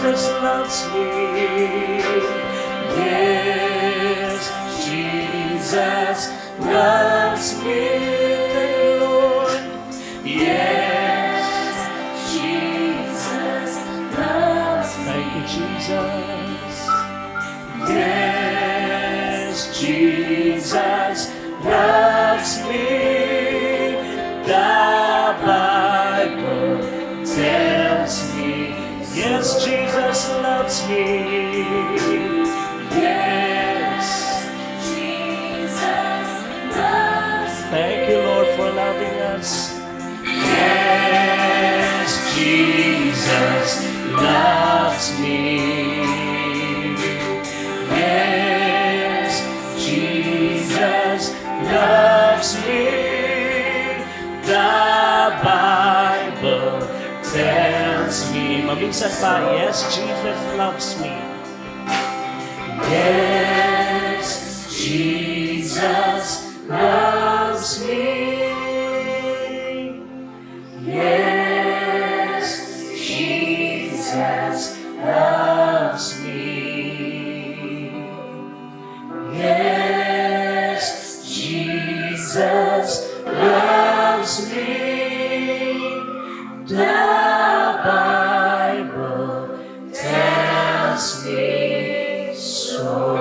Jesus loves me. Yes, Jesus loves me, Lord. Yes, Jesus loves me. Thank you, Jesus. Yes, Jesus loves me. The Bible tells me. Yes, Jesus loves me. Yes, Jesus loves me. Thank you, Lord, for loving us. Yes, Jesus loves me. Yes, Jesus loves me. The Bible tells me. Maminsan pa, yes, Jesus loves me. Yes, Jesus loves me. Yes, Jesus loves me. Yes, Jesus loves me. The Bible tells me so.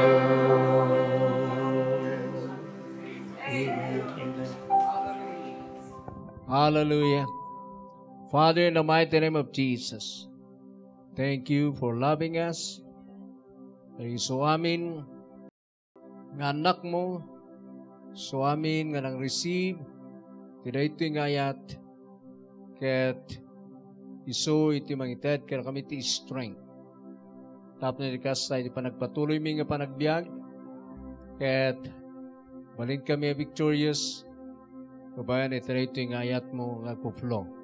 Amen. Amen. Hallelujah. Father, in the mighty name of Jesus, thank you for loving us. So amin nga anak mo, so amin nga nang receive, tida ito yung ayat, ket iso iti mangited, kaya kami ti strength. Tapos na dikas tayo, di pa nagpatuloy mi nga panagbiag, ket balin kami victorious, kabayan ito ito yung ayat mo nga kuflo.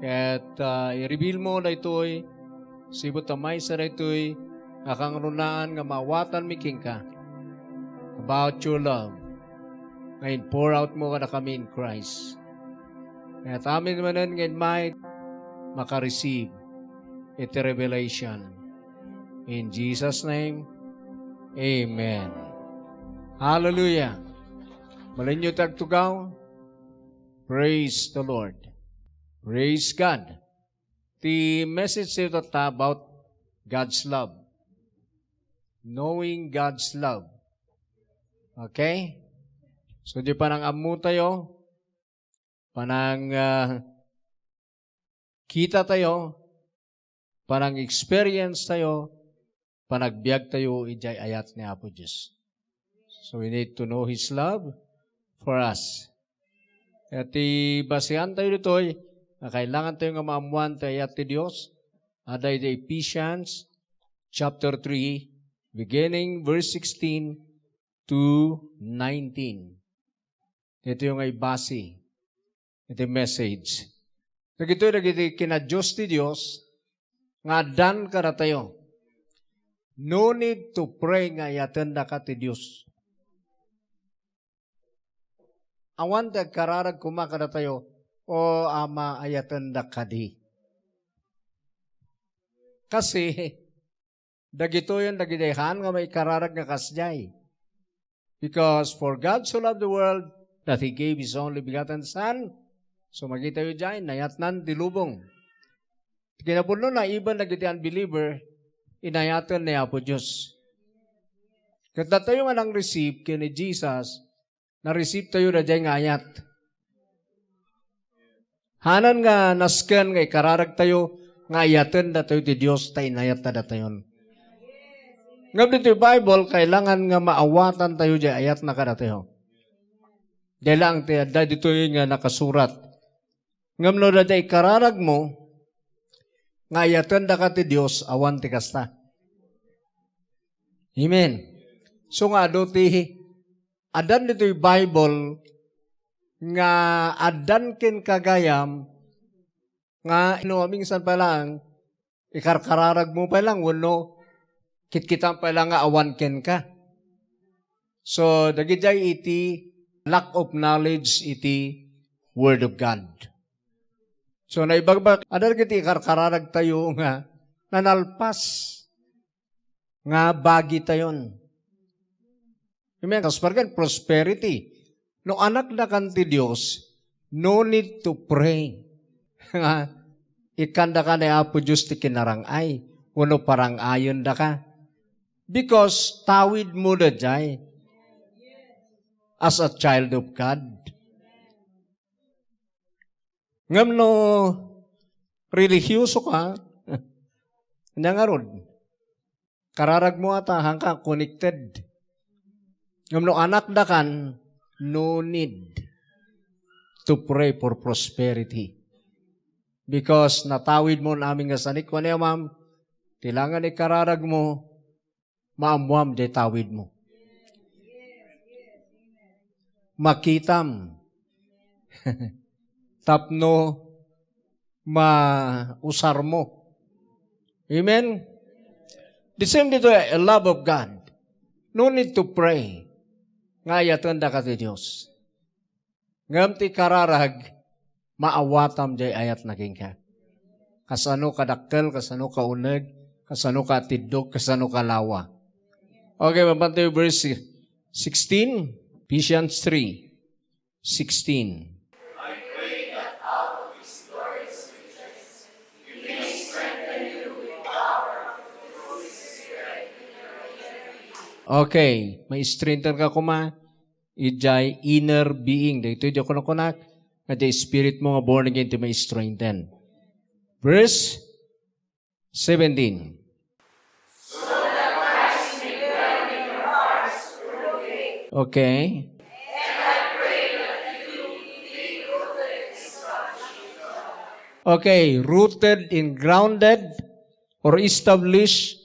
Ket i-reveal mo na ito'y sibot amay sa na ito'y akang runaan nga mawatan miking ka about your love. Ngayon, pour out mo ka na kami in Christ. At amin manan ngayon may makareceive iti revelation. In Jesus' name, Amen. Hallelujah. Malinyo tagtugaw. Praise the Lord. Praise God. The message is about God's love. Knowing God's love. Okay? So, di pa nang amu tayo, panang kita tayo, panang experience tayo, panagbiag tayo, ijay ayat ni Apo Diyos. So, we need to know His love for us. At basihan tayo dito, na kailangan tayo nga maamuan tayo ayat ni Diyos. Aday the Ephesians chapter 3, beginning verse 16 to 19. Ito yung ay base. Ito yung message. Nagito kina-Diyos ni Diyos, nga dan ka na tayo. No need to pray nga yatanda ka ti Diyos. Awan ta kararag kumaka na tayo, o ama ayatanda ka di. Kasi, dagito yun, dagidehan nga may kararag nga kasjay. Because for God so loved the world, that He gave His only begotten Son. So magkita yun dyan, nayatnan dilubong. Kinapuno na iban na giti unbeliever, inayatan niya po Diyos. Kata tayo nga nang receive, kini Jesus, na-receive tayo na dyan nga ayat. Hanan nga nasken nga ikararag tayo, nga ayatan na tayo ti Diyos, tayo inayat na tayo. Ngam dito yung Bible, kailangan nga maawatan tayo dyan, ayat na kada tayo. Dahil lang, dito yung nga nakasurat. Ngam no da ikararag mo, nga ayatan na ka ti Diyos, awan ti kasta. Amen. So nga do ti, adan dito yung Bible, nga adan ken kagayam, nga minsan pa lang, ikarkararag mo pa lang, wano, kitkitan pa lang nga awan ken ka. So, dagijay iti, lack of knowledge iti Word of God. So, naibagbag, adal kiti ikarkararag tayo nga, nanalpas nga bagi tayon. Amen. Kaspargan, prosperity. No anak na kan ti Diyos, no need to pray. Nga, ikanda ka na Apo Diyos ti kinarangay. Uno parang ayon da ka. Because tawid mo da jay as a child of God. Ngam no religyoso ka, nangarod. Kararag mo ata hangka connected. Ngam no anak da kan, no need to pray for prosperity. Because natawid mo namin nga sanik ko niya, ma'am, tilangan ikararag mo, maamuam di tawid mo. Makitam. Tapno, mausar mo. Amen? The same dito, a love of God. No need to pray. Ngayatan da ka ti Diyos. Ngam ti kararag, maawatam jay ayat naging ka. Kasano ka dakkel, kasano ka uneg, kasano ka tidok, kasano ka lawa. Okay, mapantay verse 16, Ephesians 3:16. Okay, may strengthen ka kuma, ijay inner being. Dito yung kunak, at the spirit mo nga born again to may strengthen. Verse 17. Okay. Okay, rooted and grounded or established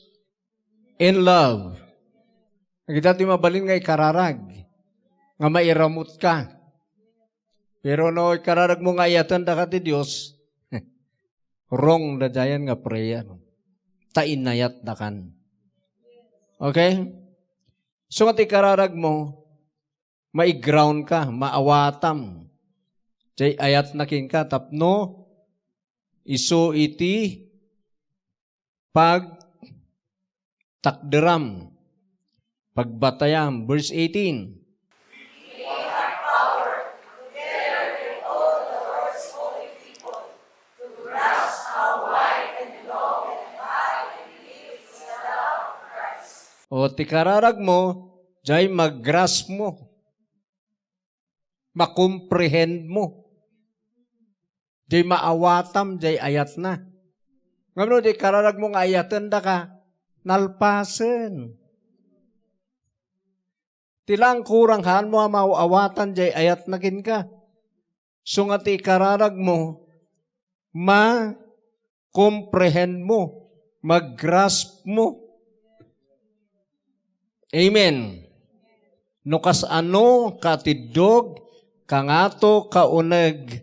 in love. Kita ti mabalin nga ikararag, nga mairamot ka. Pero no ikararag mo nga iyatan da ka ti Diyos, wrong da dayan nga prayer. Tainayat da kan. Okay? So nga ti ikararag mo, maiground ka, maawatam. Jay ayat na king ka, tapno, iso iti pag takderam. Pagbatayam, verse 18. O tikararag mo, jay mag-grasp mo. Makomprehend mo. Jay maawatam, jay ayat na. Ngano, di kararag mo nga ayatan da ka, nalpasen. Tilang kurang haan mo mauawatan jay ayat nagin ka. So nga ti kararag mo, ma-comprehend mo, mag-grasp mo. Amen. No kas ano katidog, kangato kauneg,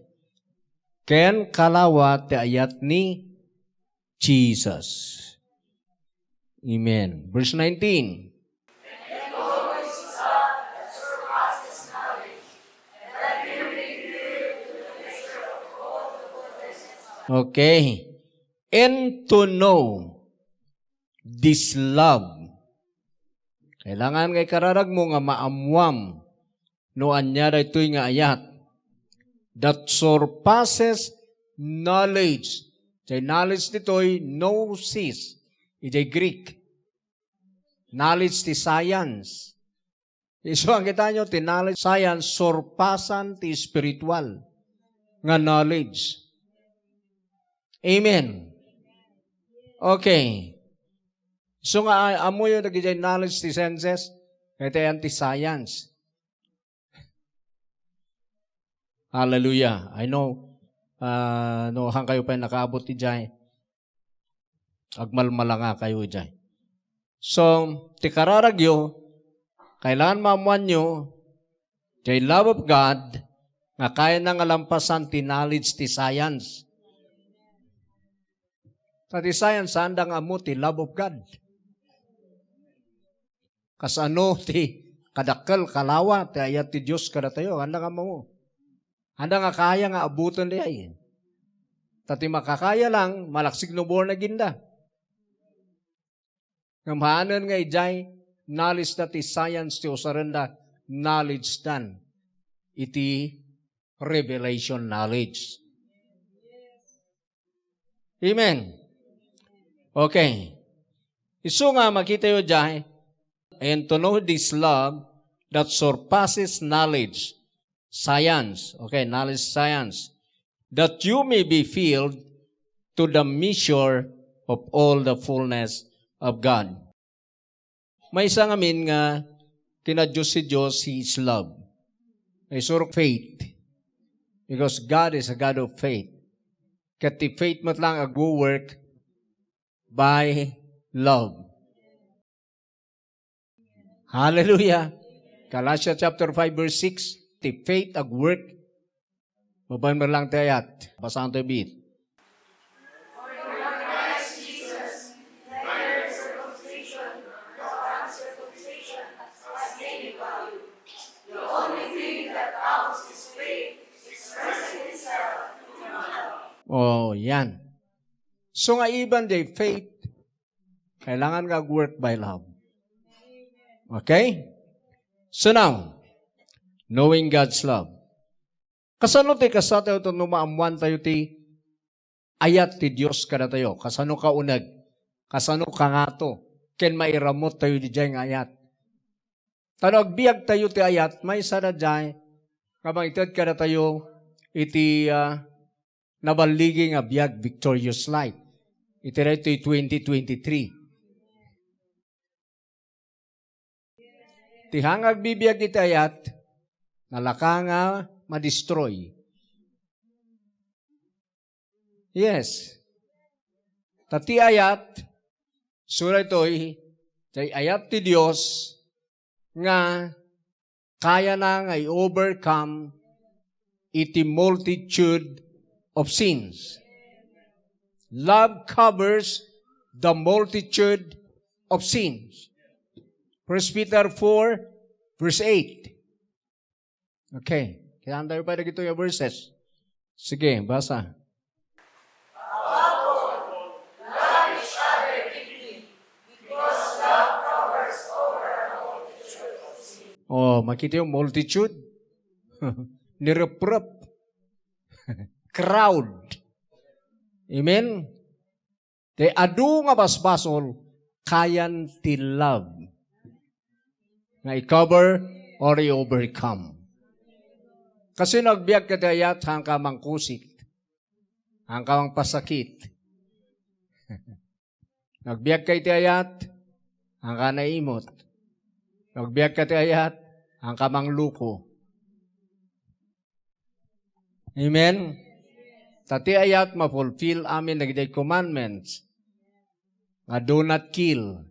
ken kalawa ti ayat ni Jesus. Amen. Verse 19. Okay. And to know this love. Kailangan ngay kararag mo nga maamwam no anya da ito'y nga ayat that surpasses knowledge. Jay knowledge dito'y gnosis. Ijay Greek. Knowledge ti science. So ang kita nyo, ti knowledge science surpasan ti spiritual nga knowledge. Amen. Okay. So nga, amo yung nagiging knowledge ti senses, ito yung anti-science. Hallelujah. I know, no, hang kayo pa yung nakaabot ti Jai. Agmalmala nga kayo, Jai. So, ti kararagyo, kailangan mamuan nyo, the love of God, nga kaya nang alampasan ti knowledge ti science. Sa ti science, saan dang amo ti love of God? Kasano ti kadakkel, kalawa, ti ayat ti Diyos kada tayo, handa nga mo. Handa nga kaya nga abutan di ay. Tati makakaya lang, malaksig no born na ginda. Nga maanan nga ijay, knowledge na ti science ti usaranda, knowledge dan. Iti revelation knowledge. Amen. Okay. Isu nga makita yo dyan, and to know this love that surpasses knowledge, science, okay, knowledge science, that you may be filled to the measure of all the fullness of God. May isang amin nga, kinadiyos si Diyos, He is love. May surok faith. Because God is a God of faith. Kati faith mo langag-work by love. Hallelujah. Galatians chapter 5 verse 6, ti faith ag work. Babayin mo lang tayat. Basahan tayo bit. Oh, yan. So nga even the faith, kailangan nga work by love. Okay? So now, knowing God's love. Kasano ti kasatayo ito numaamuan tayo ti ayat ti Diyos kada tayo. Kasano ka unag. Kasano ka nga to. Ken mairamot tayo di dyan ayat. Tano agbiag tayo ti ayat, may sana dyan, kabang itad kada tayo, iti nabaligi nga biag victorious life. Iti na ito 2023. Tihangag bibiyag iti ayat, nalaka nga madestroy. Yes. Tati ayat, sura ito'y, ayat ti Diyos, nga kaya na nga i-overcome iti multitude of sins. Love covers the multitude of sins. 1 Peter 4, verse 8. Okay. Kailangan tayo pa na ito yung verses. Sige, basa. Oh, makita yung multitude. Nireprep. Crowd. Amen? Te adu nga basbasol, kayan ti love. Nga i-cover or i-overcome. Kasi nagbiag ka dayat, hangka mangkusik. Hangka mang pasakit. Nagbiag ka dayat, hangka naimot. Nagbiag ka dayat, hangka mang luko. Amen? Tati ayat ma-fulfill amin nagday commandments. Nga do not kill.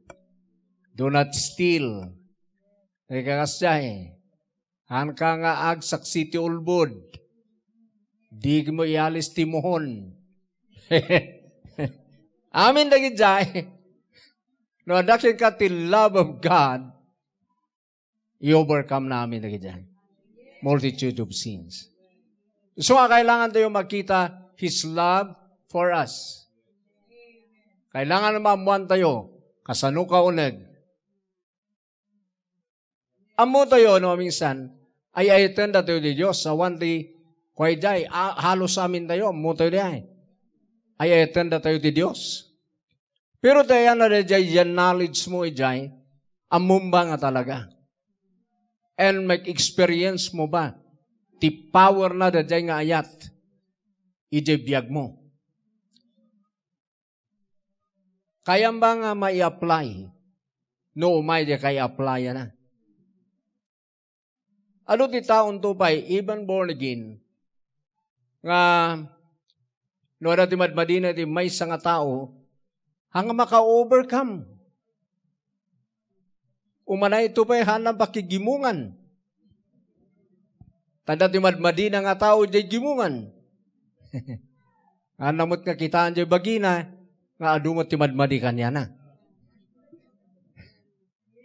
Do not steal. Nagkakasya Hangka nga agsaksi ti ulbod. Di mo ialis ti mohon. Amin dagit jay. No, adakin ka ti love of God, i-overcome namin dagit jay. Multitude of sins. So, kailangan tayo makita His love for us. Kailangan mamuan tayo, kasano ka uneg. Amo tayo, no, minsan, ay ayatan na tayo di Diyos, sa one day, kway jay, halos sa amin tayo, amo tayo di ay ayatan na tayo di Diyos. Pero tayo na di jay, yan knowledge mo jay, amumba nga talaga. And make experience mo ba? Ti power na da jay nga ayat. Ije biyag mo. Kaya ba nga mai-apply? No, may di kaya apply na. Ano ti taon to pa, even born again, nga, no, na ti madmadina ti may sa nga tao, hanga maka-overcome. Umana ito pa, hanang pakigimungan. Tanda ti madmadina nga tao, di gimungan. Anamot nga kitaan di bagina, nga adumot ti madmadi kanya na.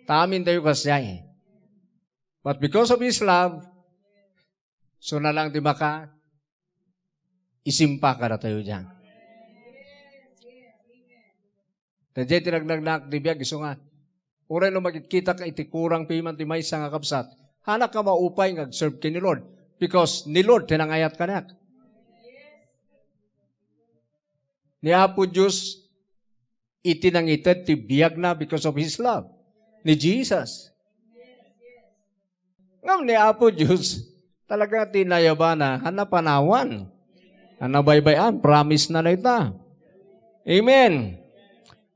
Tamin tayo kasya But because of His love, so na lang di baka isimpa ka na tayo dyan. Dadya tinagnagnak di biyag, iso nga. Uray no magkikita ka iti kurang payment ti maysa nga kapsat. Hanak ka maupay nga serve ki ni Lord. Because ni Lord tinangayat ka na. Ni Apo Diyos, itinangitad ti biyag na because of His love. Ni Jesus. Ngam ni Apo Diyos, talaga tinayabana, hanapanawan. Hanabaybayan, promise na na ita. Amen.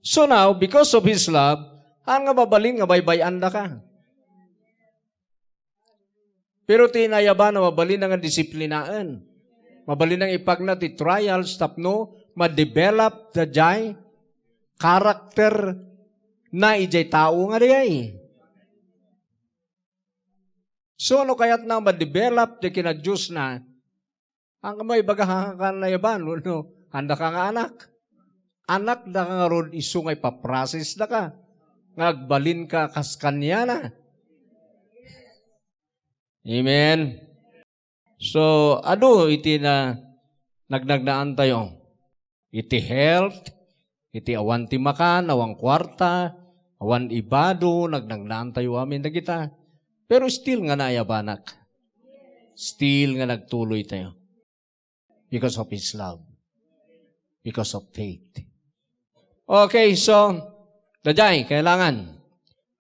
So now, because of His love, ang nga babalin nga baybayan na ka. Pero tinayaban na mabalin na nga disiplinaan. Mabalin ang ipagna ti trials, tapno, ma-develop the jay, character na ijay tao nga diay. So, ano kaya't na ma-develop di kina-Diyos na, ang may bagahan ka na yaban, no? Handa ka nga anak. Anak na ka nga ron isungay pa-process na ka. Ngagbalin ka kaskanya na. Amen. So, iti na nagnagnaan tayo. Iti health, iti awan ti makan, awang kwarta, awan ibado, nagnagnaan tayo amin na kita. Pero still nga naayabanak. Still nga nagtuloy tayo. Because of His love. Because of faith. Okay, so, dajay, kailangan.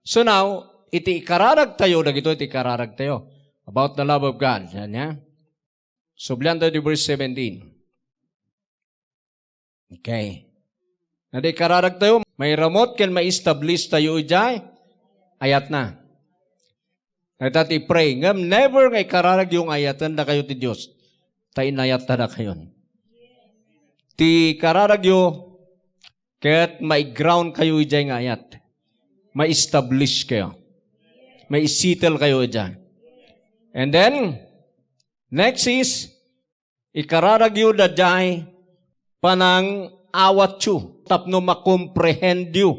So now, iti ikararag tayo, dagito iti ikararag tayo. About the love of God. Yan, ya. So, bilan tayo di verse 17. Okay. Nadi ikararag tayo, may ramot ken ma-establish tayo ijay, ayat na. Natat i-pray, ngam never nga ikararag yung ayatan na kayo ti Diyos. Ta inayat na kayo. Ti kararag yo, kaya't ma-ground kayo ijay nga ayat. Ma-establish kayo. Ma-settle kayo ijay. And then, next is, ikararag yo da jay, panang awat yu, tapno makomprehend yu,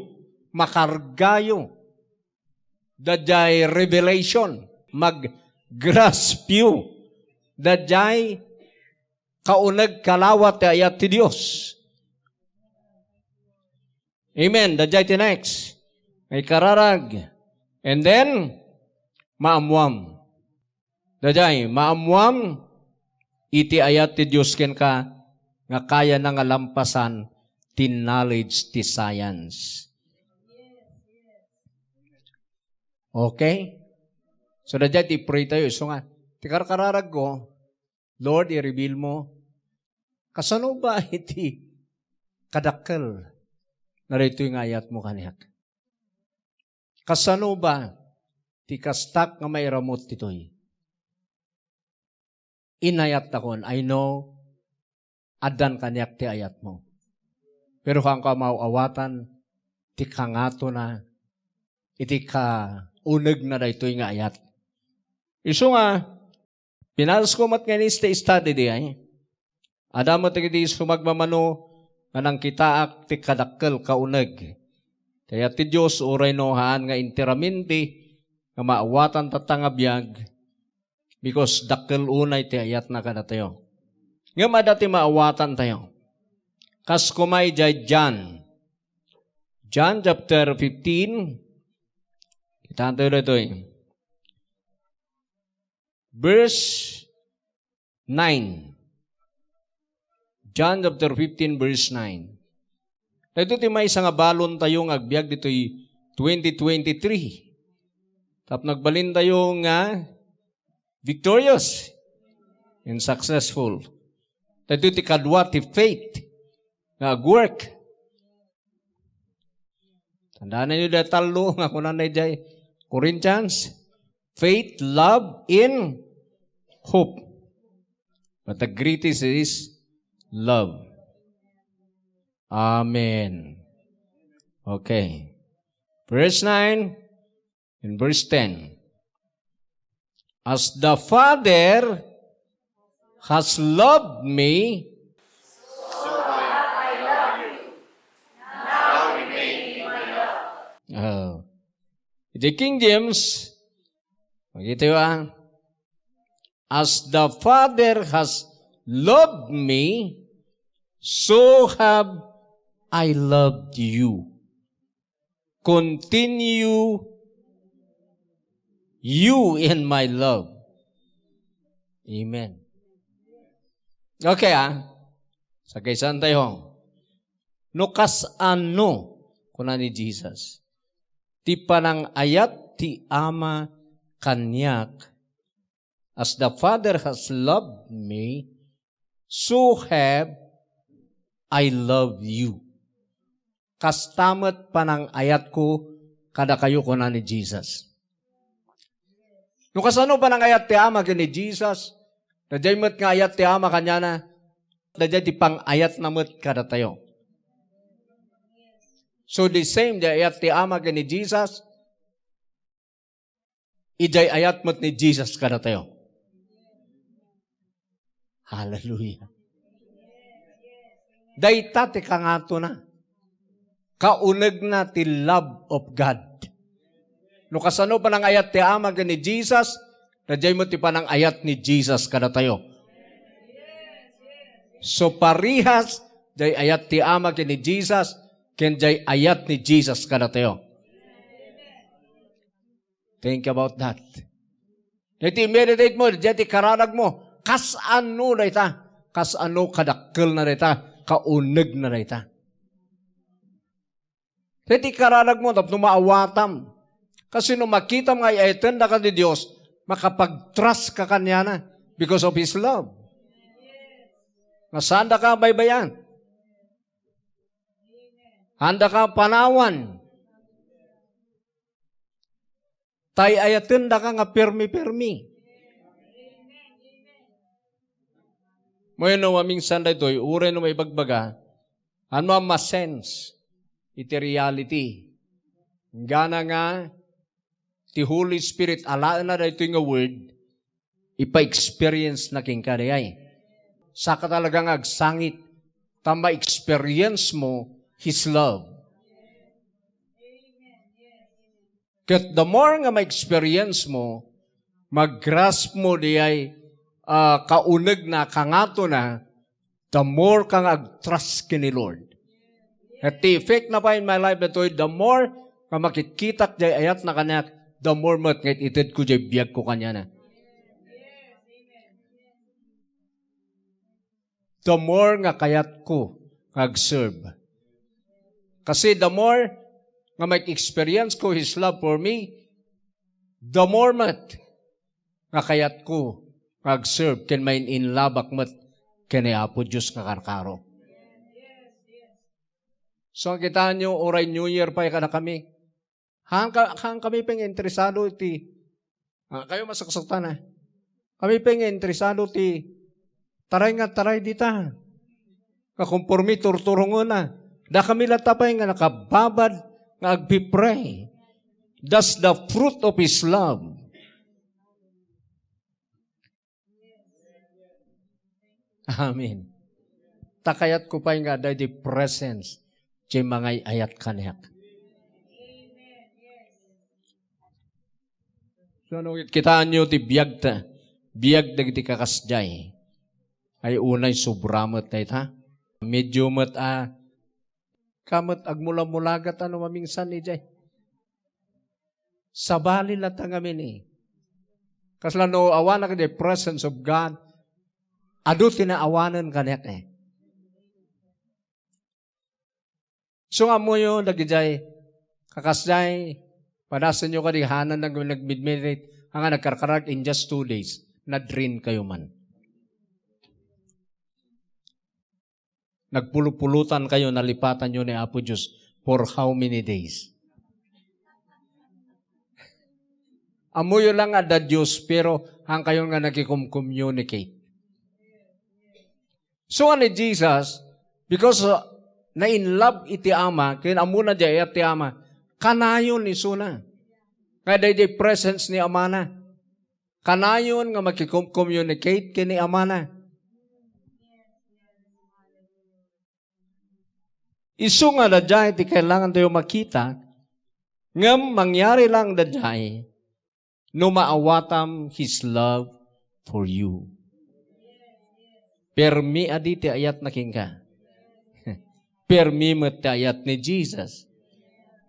makargayo, dadjay revelation, mag-grasp yu, dadjay kaunag kalawat ayat ti Diyos. Amen. Dadjay ti next. May kararag. And then, maamwam. Dadjay, maamwam, iti ayat ti Diyos ken ka, nga kaya na nga lampasan ti knowledge ti science. Okay? So, dadya, ti-pray tayo. So nga, ti kararag ko, Lord, i-reveal mo, kasano ba iti kadakkel na rito yung ayat mo kaniyak? Kasano ba ti kastak nga may ramot titoy? Inayat akon, I know, adan kanyak ti ayat mo. Pero kung ka mauawatan, ti kangato na, iti ka uneg na da ito yung ayat. Iso nga, pinalas ko mat nga nista study di ay, adamo ti kiti sumagmamano, kanang kitaak ti kadakkel kauneg. Kaya ti Diyos uray nohaan nga interaminti, nga maawatan tatangabiyag, because dakkel unay ti ayat na kada tayo. Nga madati maawatan tayo. Kas kumay jay John. John chapter 15. Kita tayo dito verse 9. John chapter 15 verse 9. Ito ti may isang balon tayo ng agbyag dito 2023. Tap nagbalin tayo nga victorious and successful. Ito ti kadwa ti faith nga work. Tandaan na nyo da talo nga kunan na jay Corinthians. Faith, love, in hope. But the greatest is love. Amen. Okay. Verse 9 and verse 10. As the Father has loved me, so have I loved you. Now remain in my love. The King James, magito yun, as the Father has loved me, so have I loved you. continue you in my love. Amen. Okay sa kaysan tayo. No kas ano kuna ni Jesus. Ti panang ayat ti Ama kanyak. As the Father has loved me, so have I loved you. Kastamat panang ayat ko kada kayo kuna ni Jesus. No kasano panang ayat ti Ama kini Jesus, dadya met nga ayat ti Ama kanya na, dadya ti pang ayat na met kada tayo. So the same, the ayat ti Ama kini Jesus, ijay ayat met ni Jesus kada tayo. Hallelujah. Dayta ti kangato na. Kauneg na ti love of God. No kasano pa ng ayat ti Ama ni Jesus, nadjay mo ti pa ng ayat ni Jesus kada tayo. So parihas, jay ayat ti Ama ni Jesus, ken jay ayat ni Jesus kada tayo. Think about that. Diti meditate mo, diti karanag mo, kas ano na ita, kas ano kadakkel na ita, kauneg na ita. Diti karanag mo, tapno maawatam. Kasi nung makita mga ayatan na ka ni Diyos, makapag-trust ka kanya na because of His love. Nasanda ka baybayan. Handa ka panawan. Tay ayatan na ka nga permi-permi. Mo yun no, aming sanda ito, ure no may bagbaga, ano ang masense, iti reality. Gana nga, ti Holy Spirit, alaan na ito yung word, ipa-experience na king kadayay. Saka talagang agsangit, tama experience mo His love. Kat the more nga ma-experience mo, mag-grasp mo diyay, kauneg na, kangato na, the more kang ag-trust kini Lord. At the effect na pa in my life na ito, the more ka makikitak jay ayat na kanyak, the more mat ngayt itid ko jay biyag ko kanya na. The more nga kayat ko ag-serve. Kasi the more nga may experience ko His love for me, the more mat nga kayat ko ag-serve ken main in labak mat ken Apo Diyos nga karkaro. So kita nyo, oray New Year pa kada kami. Hang kami peng interesado ti, kayo masaksakta na. Kami peng interesado ti, taray dita. Kakumpormi turturungo na. Da kami latapay nga nakababad nga agpipray. That's the fruit of His love. Amen. Takayat ko pa nga day the presence di mga ayat kanyak. So, nung kitaan nyo ti biyag dagiti kakasjay, ay unay sobramot na ita. Medyo mat kamat agmula-mulagat mamingsan ni jay. Sabali latang amin eh. Kasla no awan na the presence of God, ado tinaawanan kanyak eh. So nga mo yun, nagijay, kakasjay, padasan nyo kadihanan nag-meditate, ang nagkarkarag in just 2 days, na-drain kayo man. Nagpulupulutan kayo, nalipatan nyo ni Apo Diyos for how many days? Amuyo lang ada Diyos, pero ang kayo nga nakikom-communicate. So ni Jesus, because na in love iti Ama, kaya amuna di iti Ama, kanayon ni Suna. Kaya di presence ni Ama na. Kanayon nga makikom-communicate kini Ama na. Isu nga dadjay, ti kailangan tayo makita, ngam mangyari lang dadjay, no maawatam His love for you. Permi aditi ayat na king ka. Permi mat ayat ni Jesus.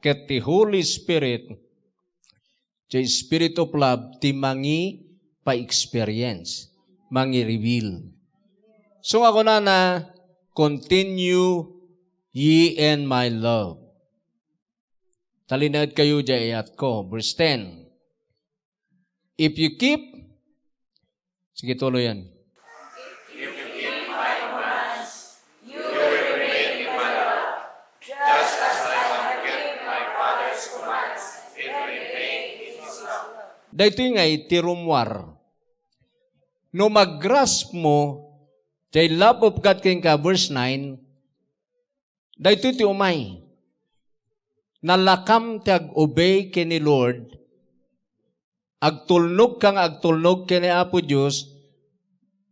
ket ti Holy Spirit, the Spirit of love, ti mangi pa-experience, mangi reveal. So ako na continue ye in my love. Talinad kayo ayat ko. Verse 10. If you keep, sige tuloy yan. If you keep my commands, you will remain in my love, just as I have kept my Father's commands and remain in his love. Dahito yung ngay, tirumwar. No mag-grasp mo, the love of God king ka, verse 9, dahito ti umay. Nalakam ti ag-obey kini Lord, agtulnog kang agtulnog kini Apo Diyos,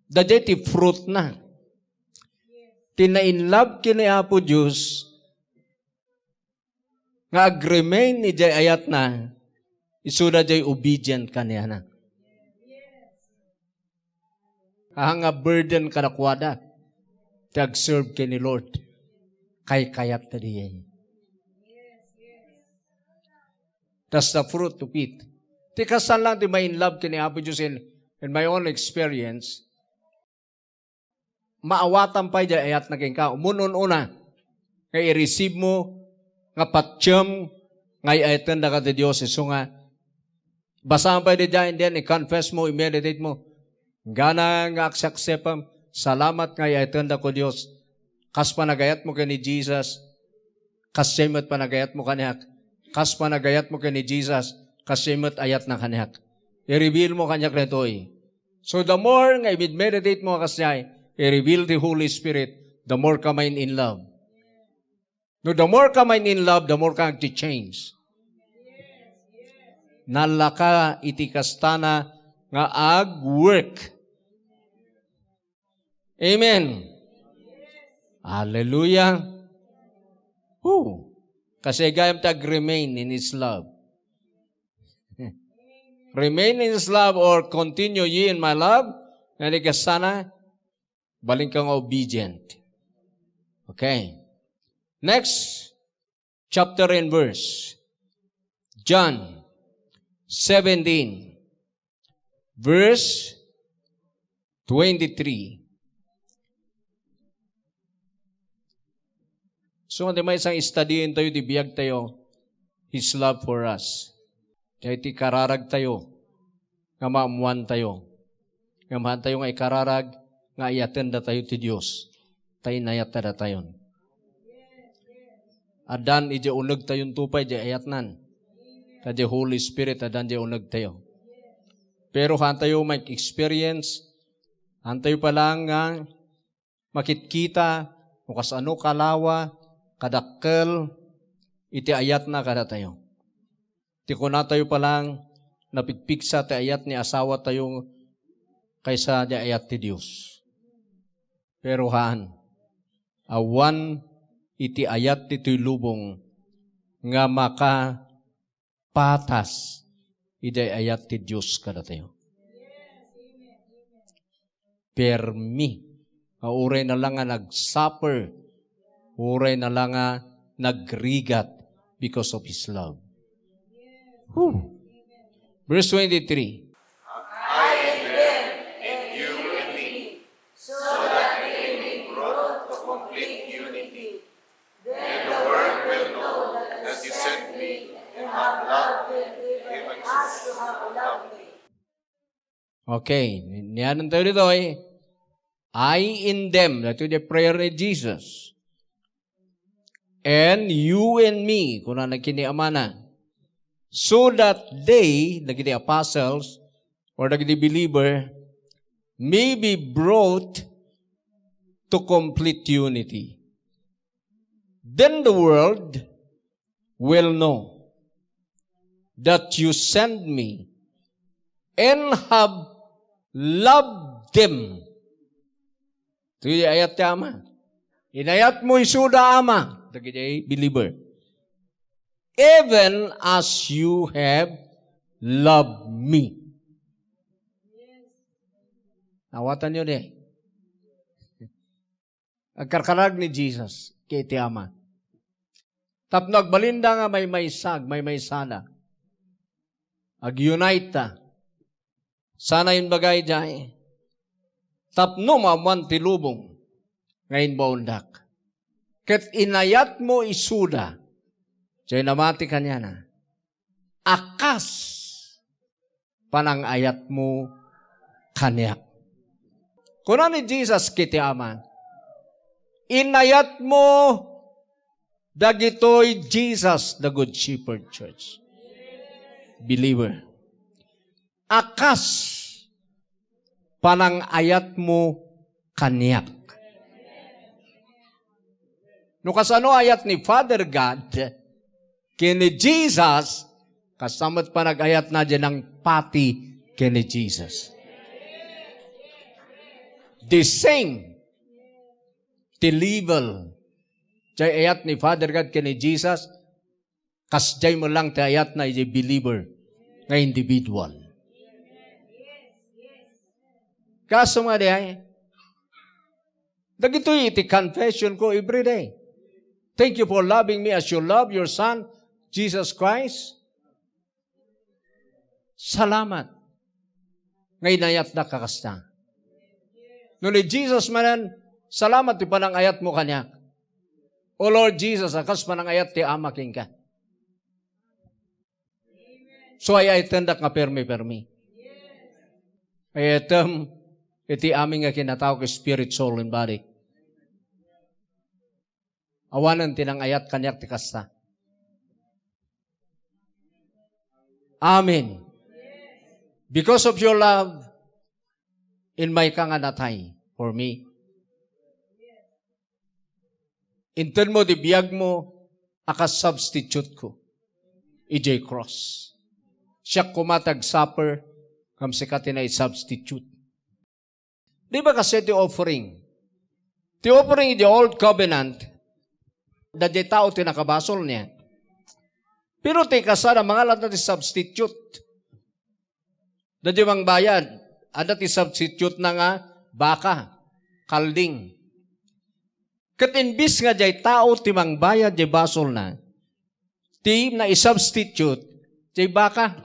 dadya ti fruit na. Tina-inlove kini Apo Diyos, nga ag-remain ni jay ayat na, isuda jay obedient kaniya na. Nga burden ka nakwada, ti ag-serve kini Lord, kay kayat na diya. That's the fruit of it. Tikasan lang di may in love kini Apo Diyos in my own experience. Maawatan pa dyan ayat na king ka. Umunun-una. Kaya i-receive mo nga patsyam ngay ayatan na ka di Diyos. So nga, basahan pa di dyan, then i-confess mo, i-meditate mo. Gana nga aksepam, salamat ngay ayatan na ko Diyos. Kas panagayat mo ka ni Jesus. Kas semot panagayat mo kaniyak. Kas panagayat mo ka ni Jesus. Kas semot ayat na kaniyak. I-reveal mo kanyak nito eh. So the more nga i-meditate mo kasya, i-reveal the Holy Spirit, the more ka main in love. No, the more ka main in love, the more ka nag-change. Nalaka iti kastana nga ag-work. Amen. Hallelujah. Woo. Kasi gayam tag-remain in His love. Remain in His love or continue ye in my love. Nalika sana, baling kang obedient. Okay. Next, chapter and verse. John 17, verse 23. So, hindi may isang studyin tayo, dibiyag tayo, His love for us. Kaya iti kararag tayo, nga maamuan tayo. Nga mahan tayo nga ikararag, nga iatenda tayo ti Diyos. Tayo nayatanda tayo. Adan, iti unag tayong tupay, di ayatnan. Tadi Holy Spirit, adan di unag tayo. Pero han tayo may experience, han tayo palang nga makitkita, mukas ano kalawa, kadakkel, iti ayat na kada tayo. Iti kuna tayo palang napigpigsa ti ayat ni asawa tayo kaysa di ayat ti Diyos. Pero haan, awan iti ayat ti lubong nga maka patas iti ayat ti Diyos kada tayo. Permi, uray na lang nga nag-suffer, uray na lang nga nagrigat because of His love. Whew. Verse 23. I in them, and you in me, so that they may grow to complete unity. Then the world will know that you sent me and have loved them even as you have loved me. Okay, niyan tayo dito eh. I in them, that is the prayer ni Jesus. And you and me, kung na nagkiniamana. So that they, naging apostles, or naging believer, may be brought to complete unity. Then the world will know that you sent me and have loved them. Ito yung ayat niya, Ama. Inayat mo isuda, Ama. Ito yung believer. Even as you have loved me. Nawatan nyo di. Agkarkarag ni Jesus kay ti Ama. Tapno agbalinda nga may maysag, may maysana. Ag-unite ta. Sana yung bagay dyan. Tapno mamuan ti lubong. Ngayon baundak. Ket inayat mo isuda. Diyay namati kanya na. Akas panang ayat mo kanya. Kuna ni Jesus kiti ama. Inayat mo dagitoy Jesus, the Good Shepherd Church. Believer. Akas panang ayat mo kanyak. No kasano ayat ni Father God, kini Jesus, kasamot pa nag-ayat na dyan ng pati kini Jesus. The same, the level, jay ayat ni Father God kini Jesus, kasjay mo lang ti ayat na jay believer nga individual. Kaso nga di ay, dagito'y iti confession ko every day. Thank you for loving me as you love your Son, Jesus Christ. Salamat. Ngay nayat na kakasta. No ni Jesus manan, salamat ti panang ayat mo kanya. O Lord Jesus, akas panang ayat ti ama king ka. So ay tendak nga permi. Ay iti aming nga kinatawag spirit, soul, and body. Awanan tinang ayat kanyak ti kasta. Amen. Because of your love, in my kanganatay for me. Inten mo di biyag mo, akas substitute ko. EJ Cross. Siya kumatag supper, kamsikati na i-substitute. Di ba kasi the offering? The offering in the old covenant, da di tao tinakabasol niya. Pero ti kasara mga lahat ti substitute. Da di mang bayad, ada ti substitute na nga baka, kalding. Katimbis nga di tao ti mang bayad di basol na, ti na i-substitute di baka.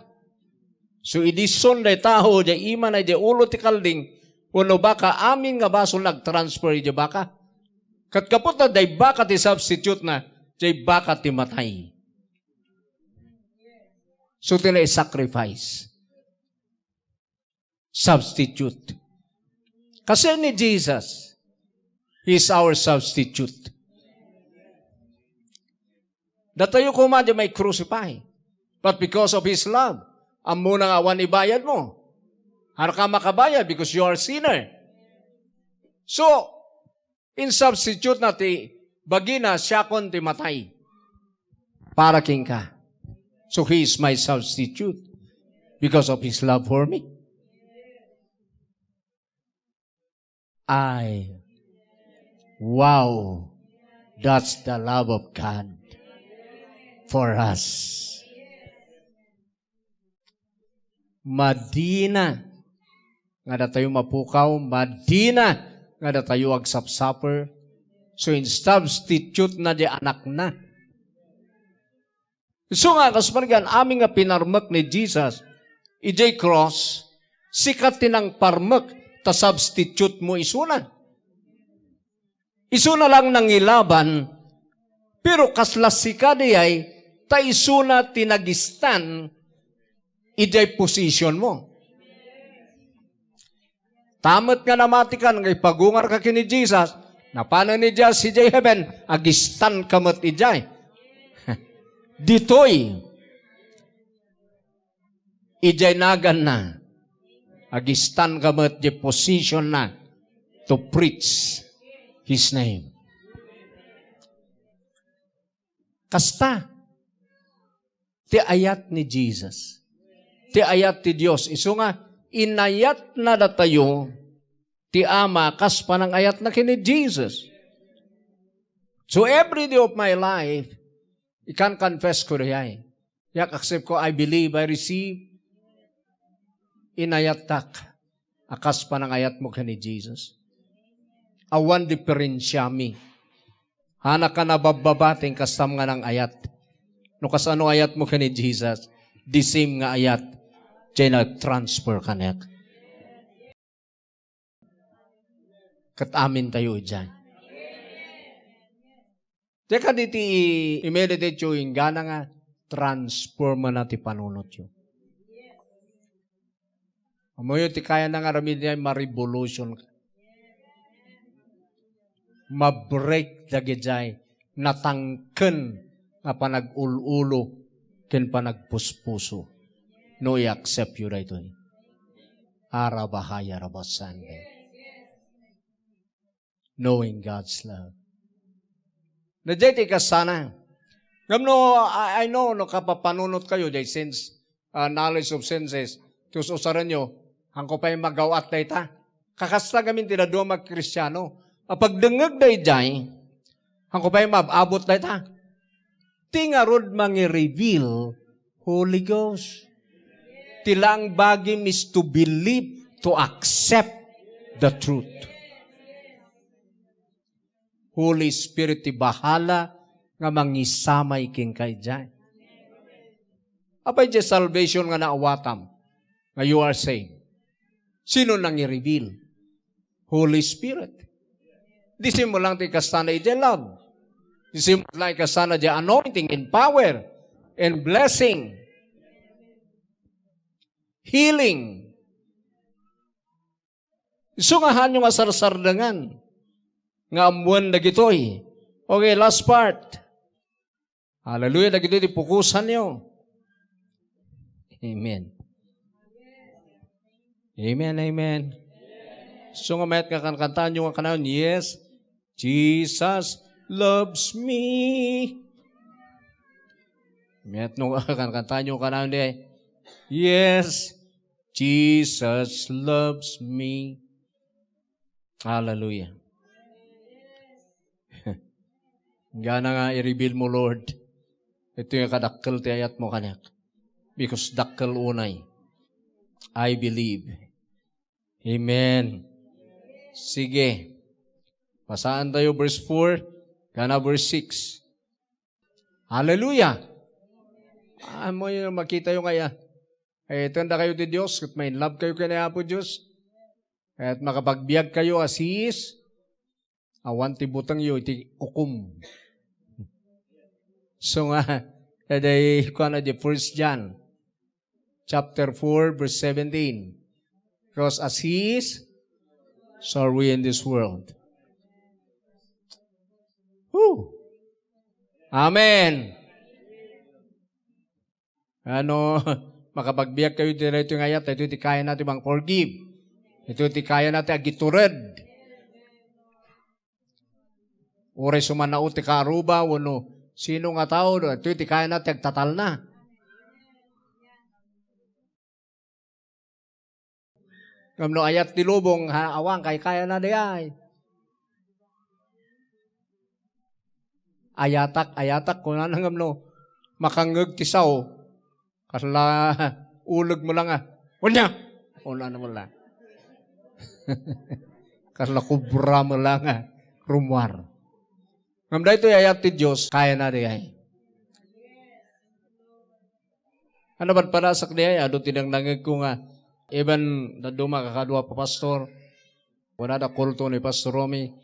So idison di tao di iman ay di ulo ti kalding, uno baka amin nga basol nag-transfer di baka. Kat kapot na day baka ti substitute na, day baka ti matay. So tila sacrifice. Substitute. Kasi ni Jesus, He is our substitute. Datayo kumadi may crucify. But because of His love, amo na nga awan ibayad mo. Ano ka makabayad because you are a sinner. So, in substitute na ti bagina siya kon ti matay. Para king ka. So He is my substitute because of His love for me. Wow, that's the love of God for us. Madina nga da tayo mapukaw, madina nga da tayo agsapsaper. So in substitute na di anak na. So nga, kaspargan, aming nga pinarmak ni Jesus, EJ Cross, sikat tinang parmak, ta substitute mo isuna. Isuna lang nang ilaban, pero kaslas sikadi ay, ta isuna tinagistan, EJ position mo. Tamat nga namatikan, ngay pagungar ka kini Jesus, napana ni Jesus si J. Heaven, agistan kamat ijay. Ditoy, ijay nagan na, agistan kamat di position na to preach His name. Kasta, ti ayat ni Jesus, ti ayat ti Dios, iso nga, inayat na datayo, ti Ama, kas panang ayat na kini Jesus. So every day of my life, I can confess ko rin. Yak accept ko, I believe, I receive. Inayat tak. Akas pa ng ayat mo ka ni Jesus. Awan diferensyami. Hanak ka nabababating kasam nga ng ayat. No kasano ayat mo ka ni Jesus, the same nga ayat, dyan nag-transfer ka niya. Katamin tayo dyan. Teka diti i-meditate yung gana nga, transfer man natin panunot yun. Amoy ti kaya na nga ramid niya, ma-revolution ka. Ma-break dagijay, natangken nga panag-ululo, ken panagpuspuso. No i-accept you right away. Arabahaya rabasande. Knowing God's love. Nadjay ka sana. Ngamno, I know, no kapapanunot kayo, day sense, knowledge of senses, tus usaran nyo, hangko pa yung magawat na ita. Kakasta gamin tinadua mag-Kristyano. Pagdengag day jay, hangko pa yung mababot na ita. Tingarod mangi-reveal Holy Ghost. Tilang bagim is to believe, to accept the truth. Holy Spirit ti bahala nga mangisamay king kay jay. Apay di salvation nga naawatam nga you are saved. Sino nang i-reveal? Holy Spirit. Di mo lang ti kastana iti love. Di mo lang kastana di anointing and power and blessing. Healing. Isungahan yung asarsardangan. Nga amuan na gitoy. Okay, last part. Hallelujah, na gitoy, ipukusan nyo. Amen. Amen, amen. So nga mayat kakankantaan nyo ang kanon, yes, Jesus loves me. Mayat nung kakankantaan nyo ang kanon, yes, Jesus loves me. Hallelujah. Gana nga i-reveal mo, Lord. Ito yung kadakkel ti ayat mo kanyak. Because dakkel unay. I believe. Amen. Sige. Pasaan tayo verse 4. Gana verse 6. Hallelujah. Mo yung makita yung kaya. Tanda kayo ti Diyos. At may love kayo kaya po Diyos. At makapagbiag kayo as He is. Awan ti butang yo iti ukum. So nga, eday ko na di 1 John, chapter 4, verse 17. Because as He is, so are we in this world. Woo! Amen! Makapagbiyak kayo dito yung ayat, ito iti kaya natin bang forgive. Ito iti kaya natin agitured. Ure sumanao ti karuba, wano, sino nga tao, ito iti kaya natin agtatal na. Kamno ayat ti lubong, awang kaya na day. Ayatak, kung ano ngamno, makangag ti sao, kasla ulag mo lang Wala! Wala na mo lang. Kasla kubra mo lang rumwar. Ngamda ito ayat ti Diyos, kaya na day. Ano ba't parasak day? Ado tinangnangag ko nga, even na duma kakadwa pa pastor, wala na kulto ni Pastor Romy,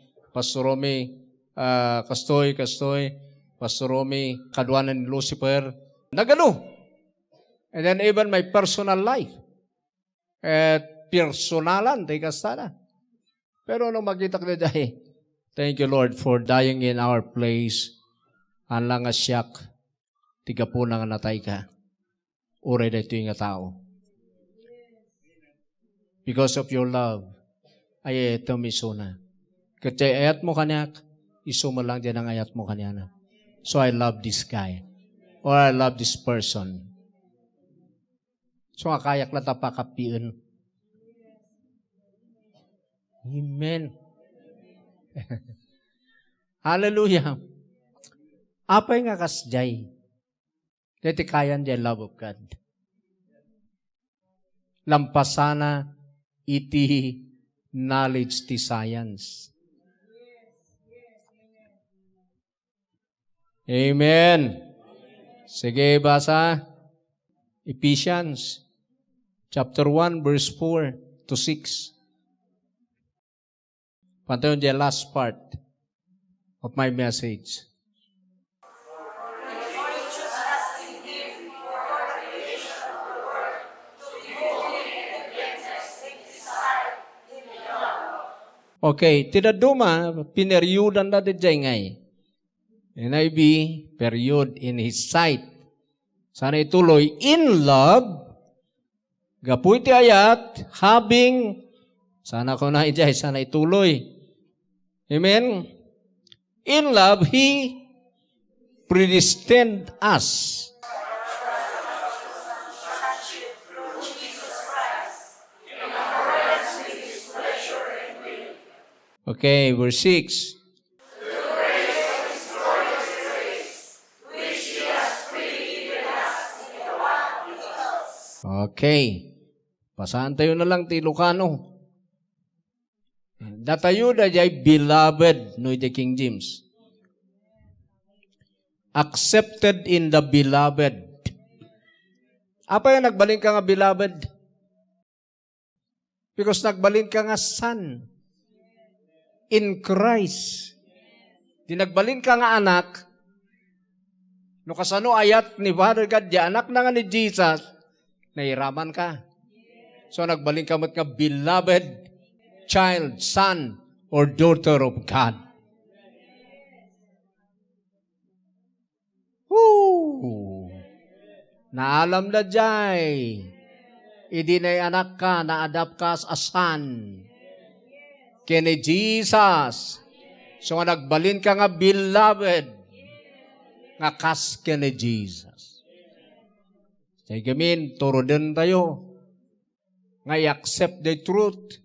kastoy, Pastor Romy, kadwanan ni Lucifer, nagano. And then even my personal life, at personalan, tayo kastada. Pero nung magkita ka na thank you Lord for dying in our place, ang lang asyak, tiga po nang natay ka, uray na ito yung tao. Because of your love, ay ito misuna. Kasi ayat mo kanyak, isuma lang dyan ang ayat mo kanya. So I love this guy. Or I love this person. So kayak lang tapakapiin. Amen. Hallelujah. Apay nga kasjay. Dito kayan dyan love of God. Lampasana iti knowledge ti science. Amen. Sige, basa. Ephesians chapter 1, verse 4 to 6. Pantayon the last part of my message. Okay, tinaduma, pineryudan na dyan ngay. NIV, period, in His sight. Sana ituloy, in love, gapuy ti ayat, having, sana ko na ijay, sana ituloy. Amen? In love, He predestined us. Okay, verse 6. Okay. Pasahan tayo na lang ti Lucano. Datayo da jay beloved no iti King James. Accepted in the beloved. Apa yung nagbalin ka nga beloved? Because nagbalin ka nga son. In Christ. Di nagbalin ka nga anak. No kasano ayat ni Father God, di anak na nga ni Jesus, nairaman ka. So nagbalin ka mat nga beloved child, son, or daughter of God. Woo! Naalam na jay. Idi na anak ka, na-adapt ka as a son. Kini Jesus. So nga nagbalin ka nga beloved. Nga kas kini Jesus. Say gamin, turo din tayo. Nga i-accept the truth.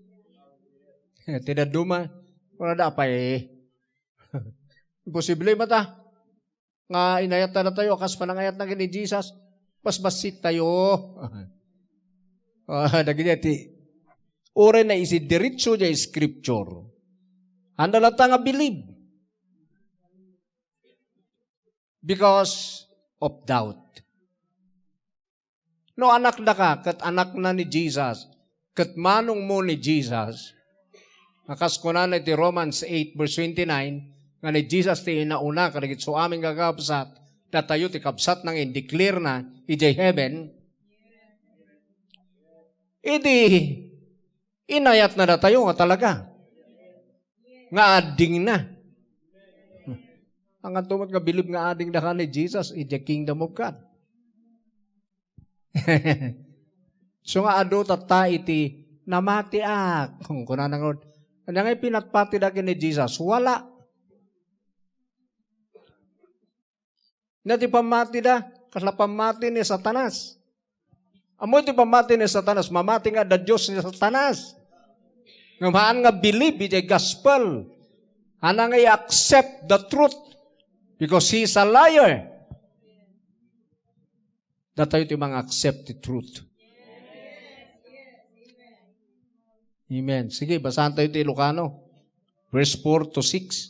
Tinaduma. Wala na pa eh. Imposible mata. Nga inayat na tayo. Kas panangayat na kini Jesus. Basbasit tayo. Nagigiti. Ore na isi diretso dya scripture. Andalata nga believe. Because of doubt. No anak na ka, kat anak na ni Jesus, kat manong mo ni Jesus, nakas ko na iti Romans 8 verse 29, nga ni Jesus ti inauna, karigit so aming gagapsat, datayo ti kapsat nang indeclare na, ijay heaven, idi, inayat na tayo nga talaga. Nga ading na. Ang atumat nga bilib nga ading na ka ni Jesus in the kingdom of God. So nga ado tata iti namati kung kuna nang ano nga pinatpati dagi ni Jesus, wala. Nati pamati da, kasla pamati ni Satanas. Amoy ti pamati ni Satanas, mamati nga da Diyos ni Satanas. Ngamaan nga believe iti gospel. Ana nga i-accept the truth because he is a liar. Datayo ti mga accept the truth. Amen. Sige, basahan tayo ti Lucano. Verse 4 to 6.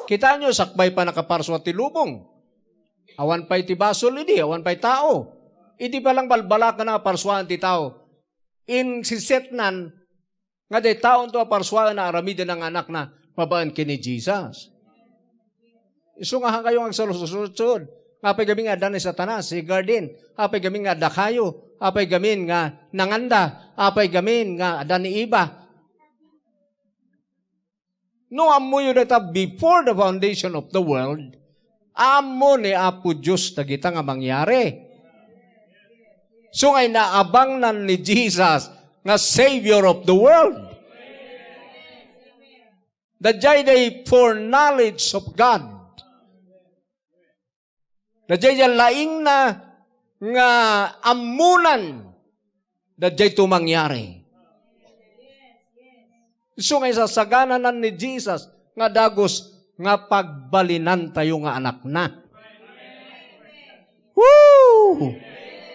Kita nyo, sakbay pa nakaparso at tilubong. Awan pa'y tibasol, hindi. Awan pa'y tao. Hindi pa lang balbala ka na parsuan ti tao. In sisetnan, nga day taon to parsuan na aramidin ng anak na pabaan kini Jesus. Iso nga kayo ang salususud. Apay gamin nga dan ni Satanas, si Garden. Apay gamin nga dakayo. Apay gamin nga nanganda. Apay gamin nga dan ni Iba. No, amo yun ito, before the foundation of the world, amo ni Apo Diyos na kita nga mangyari. So ngay naabang na ni Jesus nga Savior of the world. The day foreknowledge of God. The day laing na nga amunan. The day ito mangyari. So ngay sasagananan ni Jesus nga dagos nga pagbalinan tayo nga anak na. Woo!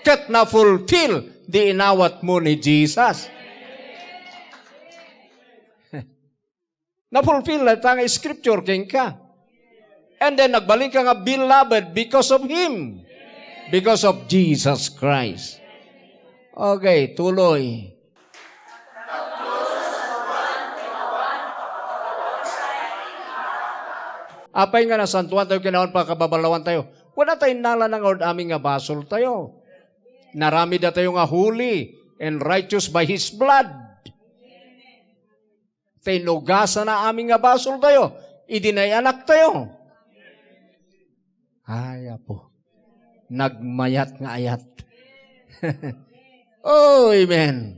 Ket na fulfill di inawat mo ni Jesus. Na-fulfill na ang scripture king ka. And then nagbaling ka nga beloved because of Him. Because of Jesus Christ. Okay, tuloy. Apay nga na santuan tayo, kinawan pa kababalawan tayo. Wala tayong nala ng Lord aming nga basol tayo. Narami na tayo nga holy and righteous by His blood. Tinugasan na aming nga basol tayo. Idinayanak tayo. Ay, po. Nagmayat nga ayat. Oh, amen.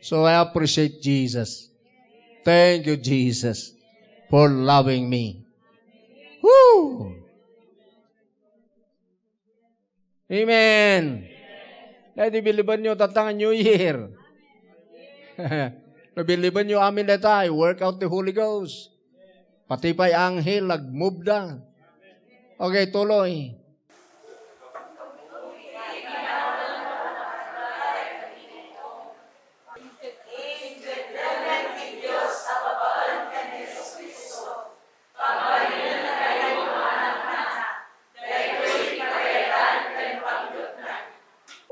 So I appreciate Jesus. Thank you, Jesus, for loving me. Woo! Amen. Dahil biliban nyo tatang New Year. Nabiliban nyo amin na tayo, work out the Holy Ghost. Pati pa'y anghel, nag-move na. Okay, tuloy.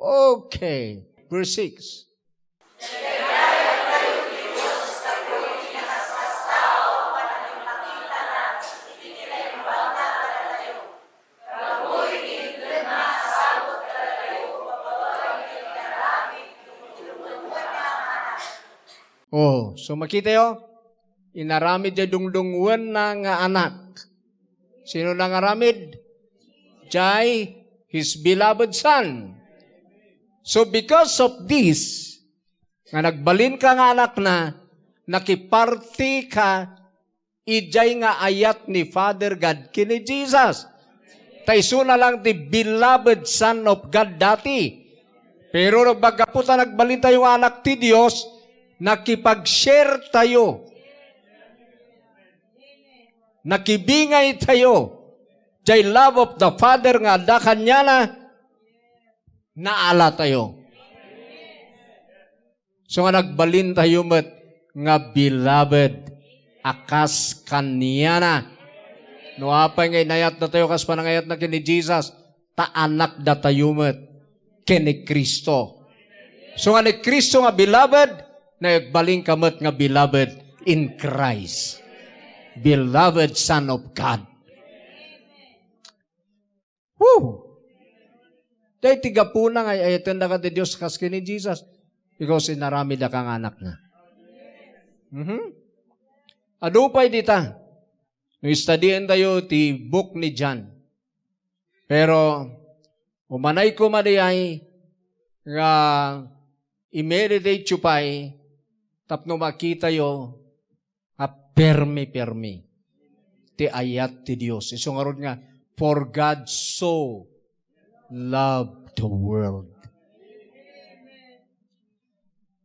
Okay, verse 6. Oh, so makita yo, inaramid ya dungdungwan na nga anak. Sino na ngaramid? Jai, His beloved Son. So because of this, nga nagbalin ka nga anak na, nakiparti ka, ijay nga ayat ni Father God kini Jesus. Taiso na lang the beloved Son of God dati. Pero bagaputa nagbalin tayo nga anak ti Diyos, nakipag-share tayo. Nakibingay tayo. Jay love of the Father nga da kanya na naala tayo. So nga nagbalin tayo met nga beloved akas kanya na. No apay nga inayat na tayo kas panangayat na kini Jesus, taanak da tayo met kini Kristo. So nga ni Kristo nga beloved, nagbaling kamot nga beloved in Christ. Beloved Son of God. Woo! Dahil tigapuna nga ayatan na ka di Diyos kas kini Jesus because inarami da kang anak na. Adupay dita. Studyin tayo ti book ni John. Pero umanay ko madiyay nga i-meditate yu pa'y tapno makita yo a permi. Ti ayat ti Diyos. Iso nga ron nga, for God so loved the world.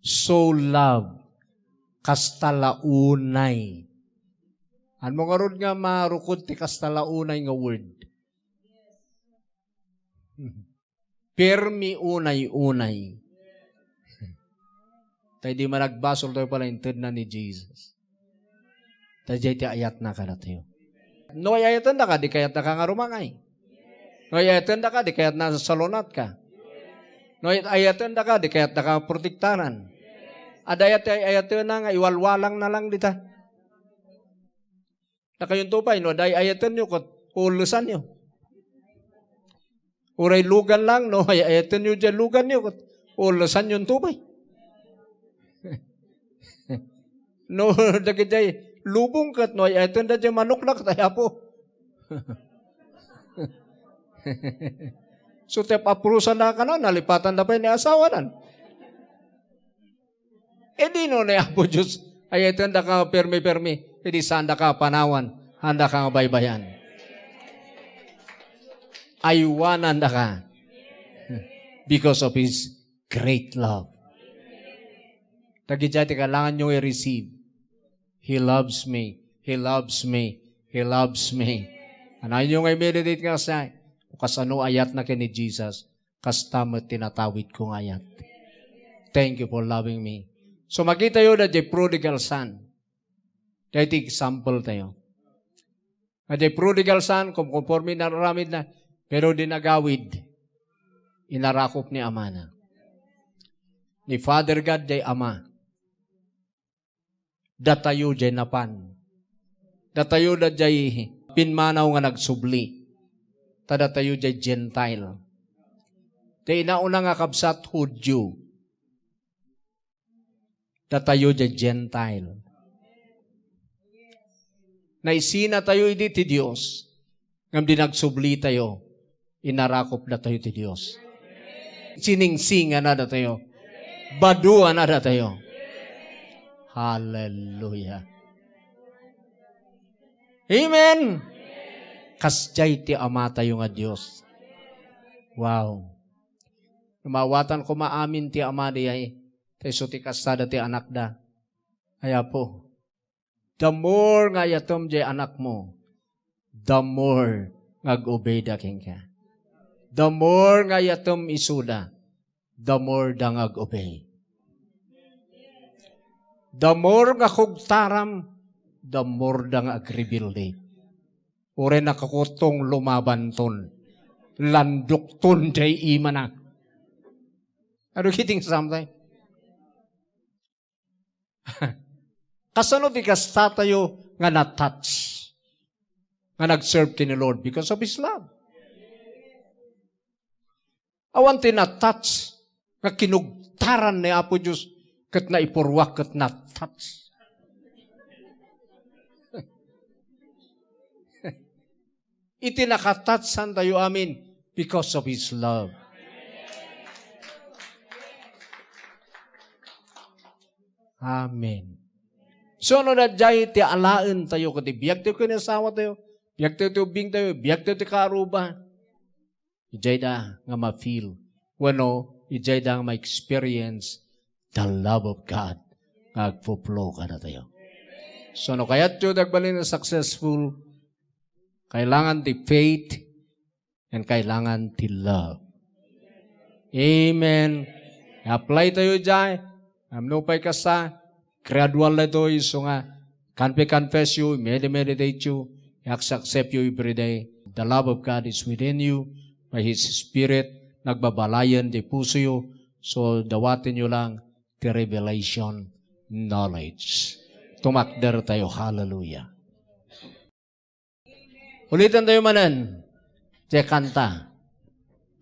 So loved. Kastalaunay. Ano nga ron nga marukod ti kastalaunay nga word? Permi unay. Tayo di managbasol tayo pala yung na ni Jesus. Tayo di ayat na ka na tayo. No ayatan na ka, di kayat na ka nga rumangay. No ayatan na ka, di kayat na sa salonat ka. No ayatan na ka, di kayat na ka protektaran. Ayatan na nga, iwalwalang na lang dita. Na kayong tupay, no, ayatan nyo, ulusan nyo. Uray lugan lang, no, ayatan nyo dyan lugan nyo, ulusan yung tupay. No, dagijay lubong kat no ay ito na dyan manok na kataya po. So tep aprusan na ka no, nalipatan na pa ni asawa nan. E di no na po Diyos, ay ito na ka permi, e di sanda ka panawan, handa ka baybayan. Aywanan na ka because of His great love. Dagijay kailangan nyo i-receive. He loves me. He loves me. He loves me. Ano yung i-meditate nga sa kas ano ayat na kini Jesus, kas tamat tinatawid kong ayat. Thank you for loving me. So makita yun na the prodigal son. Dahil example tayo. Na the prodigal son, kung conforme nararamid na, pero di nagawid, inarakop ni ama na. Ni Father God, day ama. Datayo jay napan. Datayo da jay pinmanaw nga nagsubli. Tadatayo jay Gentile. Day nauna nga kabsat Hudyo. Datayo jay Gentile. Naisina tayo idi ti Diyos. Ngam di nagsubli tayo. Inarakop na tayo ti Diyos. Siningsinga na tayo. Badua na tayo. Hallelujah. Amen. Kasjay ti ama tayo nga Diyos. Wow. Mawatan ko maamin ti ama di ay. Tayo ti kastada ti anak da. Kaya po. The more nga yatom jay anak mo, the more ngag-obey da king ka. The more nga yatom isuda, the more da ngag-obey. The more nga kugtaram, the more da nga agribilde. Ure nakakutong lumaban ton. Landok ton jay ima na. Are you getting something? Kasano di kasta tayo nga na-touch, nga nag-serve ni Lord because of His love. Awan ti na-touch, nga kinugtaran ni Apo Diyos, kat na ipurwak, kat na-touch. Iti nakatouchan tayo amin because of His love. Amen. So, no na dyan, ti alaan tayo, kati biyak tayo kinasawa tayo, biyak tayo bing tayo, biyak tayo karuba. Ijay da nga ma-feel. Wano, ijay da nga ma-experience the love of God. Nagpo-flow ka na tayo. So, no kaya't tayo dagbalin na successful, kailangan ti faith, and kailangan ti love. Amen. Apply tayo dyan. Amnupay ka sa gradual na ito, so nga, confess you, meditate you, accept you every day. The love of God is within you, by His Spirit, nagbabalayan di puso you, so dawatin nyo lang, the revelation knowledge. Tumakder tayo, hallelujah. Ulitan tayo manan, siya kanta,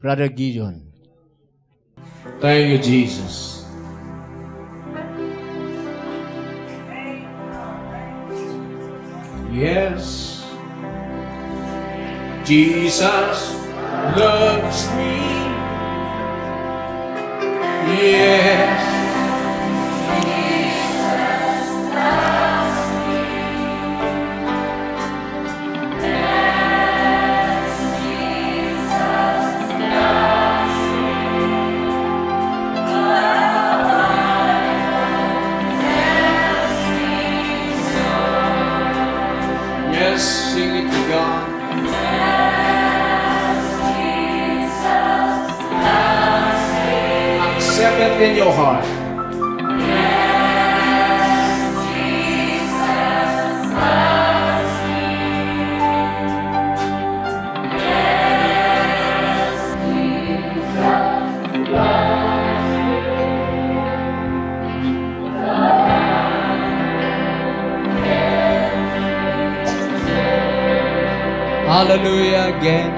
Brother Gideon. Thank you, Jesus. Yes, Jesus loves me. Yes, Jesus loves me. Yes, Jesus loves me. Yes, sing it to God. Yes, Jesus loves me. Accept it in your heart. Yes, Jesus loves me. Yes, Jesus loves me. Hallelujah again.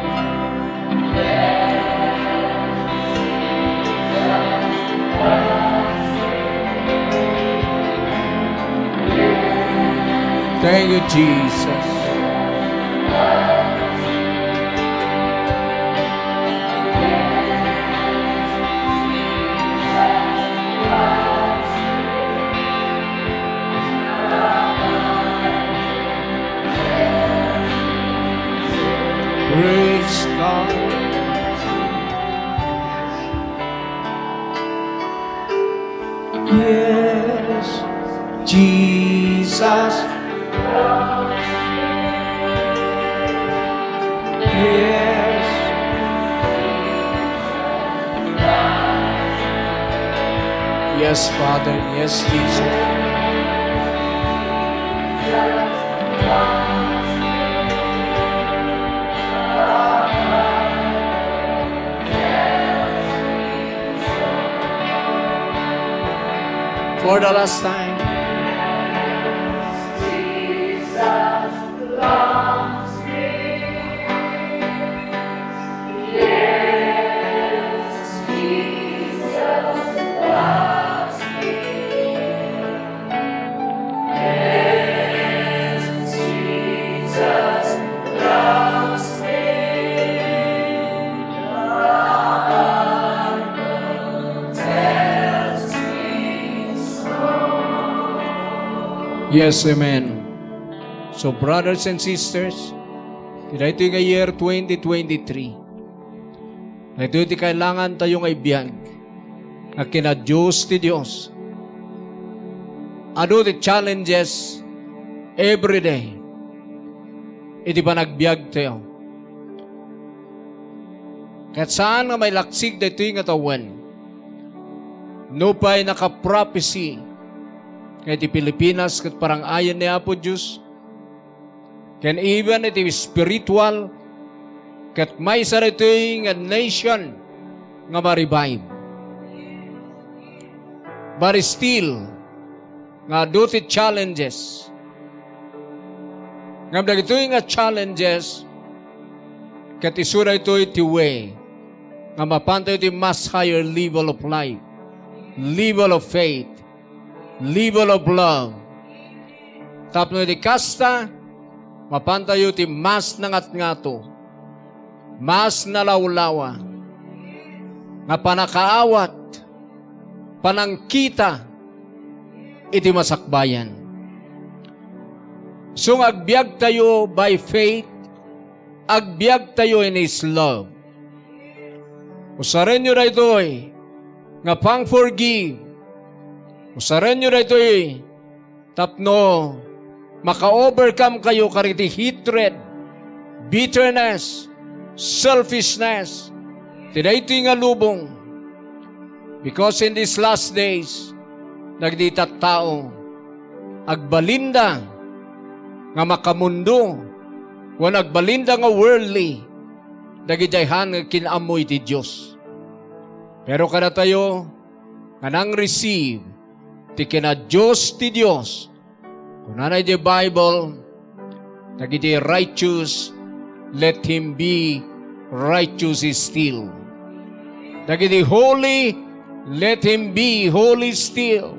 Thank you, Jesus. Praise God. Yes, Jesus. Yes. Yes, Father. Yes, Jesus. For the last time. Yes, amen. So brothers and sisters, ito yung year 2023. Ito yung kailangan tayong ibiyag na kina Diyos ti Diyos. Ano the challenges every day? Iti ba nagbiag tayo? Kahit saan nga may laksig dito yung atawan, no pa'y naka-prophecy kahit di Pilipinas, kat parang ayon ni Apo Diyos, can even iti spiritual, kat may saritoy nga nation nga ma-revive. But still, nga duty challenges. Nga dagito nga challenges, kat isura ito iti way, nga mapantay iti mas higher level of life, level of faith, level of love. Tapno di kasta, mapantayo ti mas nangat-ngato, mas nalawlawa, nga panakaawat, panangkita, iti masakbayan. So agbiag tayo by faith, agbiag tayo in His love. Usarin nyo na ito'y, nga pang forgive, usaran nyo na ito tapno, maka-overcome kayo kariti hatred, bitterness, selfishness, tinay ito nga lubong. Because in these last days, nagditat tao, agbalinda, nga makamundo, wan agbalinda nga worldly, nagidayhan nga kinamoy ti Diyos. Pero kada tayo, nga nang receive, ti kina Diyos ti Diyos. Kung nanay di Bible, nagiti righteous, let him be righteous still. Nagiti holy, let him be holy still.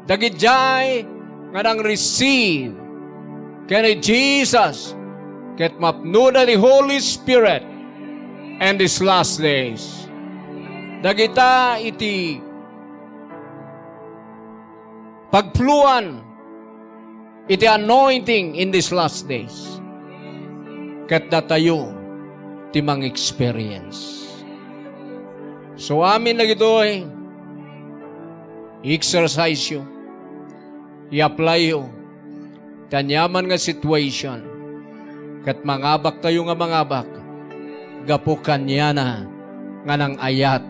Dagiti nga nang receive, kani Jesus, ket mapno na ni Holy Spirit, and these last days. Dagita iti pagpluan, iti anointing in these last days. Kat datayo, timang experience. So amin na gito'y, i-exercise yun, i-apply yun, tanyaman nga situation, kat mangabak tayo nga mangabak, gapo kanya na, nga nang ayat,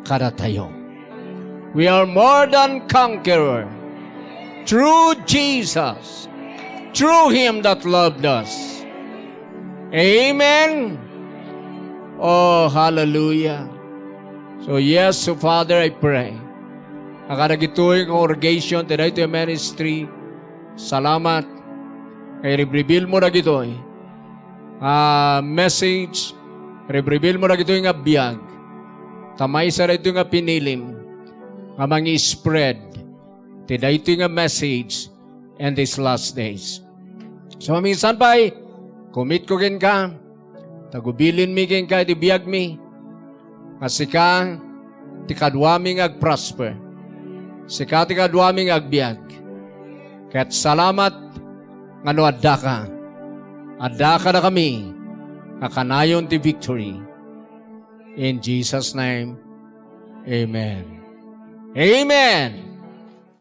kada tayo. We are more than conqueror, through Jesus, through Him that loved us. Amen. Oh, hallelujah. So yes, so Father, I pray. Nakaragitoy congregation, today to ministry. Salamat. Kay reveal mo na gitoy. Message. Reveal mo na gitoy nga biyag. Tamay sa rito nga pinilim. Nga mangi-spread. Today to nga message and these last days. So minsan pa'y, commit ko kin ka. Tagubilin mi kin ka, biyag mi. Kasi ka, ti kadwaming ag-prosper. Sika ti kadwaming agbiag. Kaya't salamat, nga no adda ka. Adda ka na kami, nakanayon ti victory. In Jesus' name, Amen. Amen.